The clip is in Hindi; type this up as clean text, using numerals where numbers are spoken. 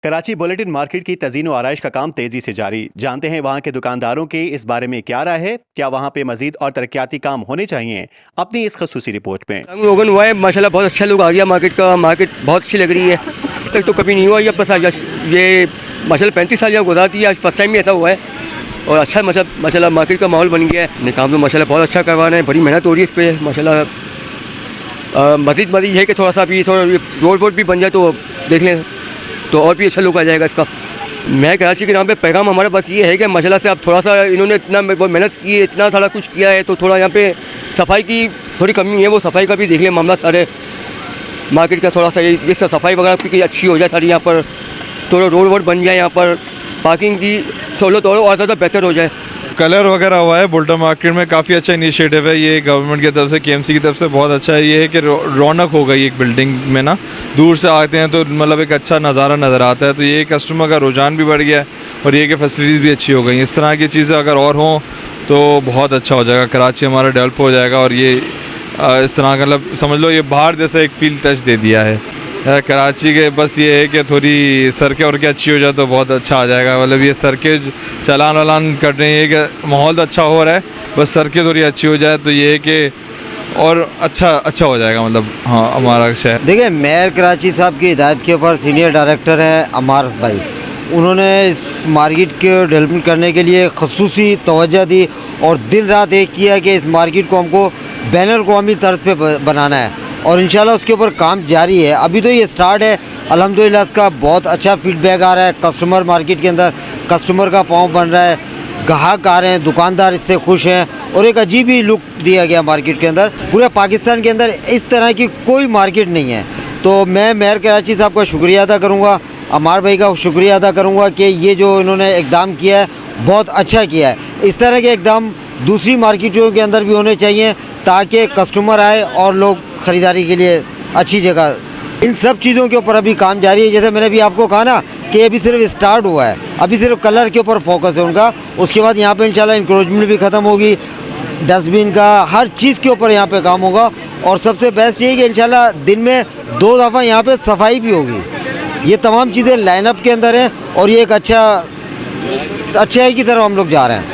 कराची बुलेटिन मार्केट की तज़ीन व आराइश का काम तेजी से जारी। जानते हैं वहाँ के दुकानदारों के इस बारे में क्या राय है, क्या वहाँ पे मजीद और तरक्याती काम होने चाहिए, अपनी इस खसूसी रिपोर्ट में। लोगन हुआ है माशाल्लाह, बहुत अच्छा लोग आ गया मार्केट बहुत अच्छी लग रही है। अब तक तो कभी नहीं हुआ, ये बस आज ये माशाल्लाह 35 साल यहाँ गुजारती है, आज फर्स्ट टाइम भी ऐसा हुआ है और अच्छा माशाल्लाह मार्केट का माहौल बन गया है। काम तो माशाल्लाह बहुत अच्छा करवा रहे हैं, बड़ी मेहनत हो रही है इस पर माशाल्लाह। मज़ीद है कि थोड़ा सा भी रोड भी बन जाए तो देख लें तो और भी अच्छा लुक आ जाएगा इसका। मैं कराची के नाम पे पैगाम हमारा बस ये है कि माशाल्लाह से अब थोड़ा सा इन्होंने इतना वो मेहनत की है, इतना सारा कुछ किया है, तो थोड़ा यहाँ पे सफाई की थोड़ी कमी है, वो सफाई का भी देख लें मामला सारे मार्केट का। थोड़ा सा ये सफाई वगैरह की अच्छी हो जाए सारी, यहाँ पर थोड़ा रोड बन जाए, यहाँ पर पार्किंग की सहूलत और ज़्यादा बेहतर हो जाए। कलर वगैरह हुआ है बुलेटिन मार्केट में, काफ़ी अच्छा इनिशिएटिव है ये गवर्नमेंट की तरफ से, केएमसी की तरफ से बहुत अच्छा है। ये है कि रौनक हो गई एक बिल्डिंग में ना, दूर से आते हैं तो मतलब एक अच्छा नज़ारा नज़र आता है, तो ये कस्टमर का रुझान भी बढ़ गया है और ये कि फैसिलिटीज़ भी अच्छी हो गई। इस तरह की चीज़ें अगर और हों तो बहुत अच्छा हो जाएगा, कराची हमारा डेवलप हो जाएगा। और ये इस तरह का मतलब समझ लो ये बाहर जैसा एक फील टच दे दिया है कराची के। बस ये है कि थोड़ी सड़कें और क्या अच्छी हो जाए तो बहुत अच्छा आ जाएगा। मतलब ये सड़कें चलान वलान कर रही है कि माहौल तो अच्छा हो रहा है, बस सड़कें थोड़ी अच्छी हो जाए तो ये है कि और अच्छा हो जाएगा मतलब हाँ हमारा शहर। देखिए, मेयर कराची साहब की हिदायत के ऊपर सीनियर डायरेक्टर हैं अमार भाई, उन्होंने इस मार्केट के डेवलपमेंट करने के लिए खसूसी तवज्जो दी और दिन रात एक किया कि इस मार्केट को हमको बैनुल-अक़वामी तर्ज पे बनाना है और इंशाल्लाह उसके ऊपर काम जारी है। अभी तो ये स्टार्ट है, अल्हम्दुलिल्लाह इसका बहुत अच्छा फीडबैक आ रहा है। कस्टमर मार्केट के अंदर कस्टमर का पाँव बन रहा है, ग्राहक आ रहे हैं, दुकानदार इससे खुश हैं और एक अजीब ही लुक दिया गया मार्केट के अंदर। पूरे पाकिस्तान के अंदर इस तरह की कोई मार्केट नहीं है। तो मैं मेयर कराची साहब का शुक्रिया अदा करूँगा, अमार भाई का शुक्रिया अदा करूँगा कि ये जो इन्होंने इक़दाम किया है बहुत अच्छा किया है। इस तरह के इक़दाम दूसरी मार्केटों के अंदर भी होने चाहिए ताकि कस्टमर आए और लोग ख़रीदारी के लिए अच्छी जगह। इन सब चीज़ों के ऊपर अभी काम जारी है। जैसे मैंने भी आपको कहा ना कि अभी सिर्फ स्टार्ट हुआ है, अभी सिर्फ कलर के ऊपर फोकस है उनका। उसके बाद यहाँ पे इंशाल्लाह इंक्रोचमेंट भी ख़त्म होगी, डस्टबिन का हर चीज़ के ऊपर यहाँ पे काम होगा। और सबसे बेस्ट ये है कि इंशाल्लाह दिन में 2 दफ़ा यहाँ पे सफाई भी होगी। ये तमाम चीज़ें लाइनअप के अंदर हैं और ये एक अच्छाई की तरफ हम लोग जा रहे हैं।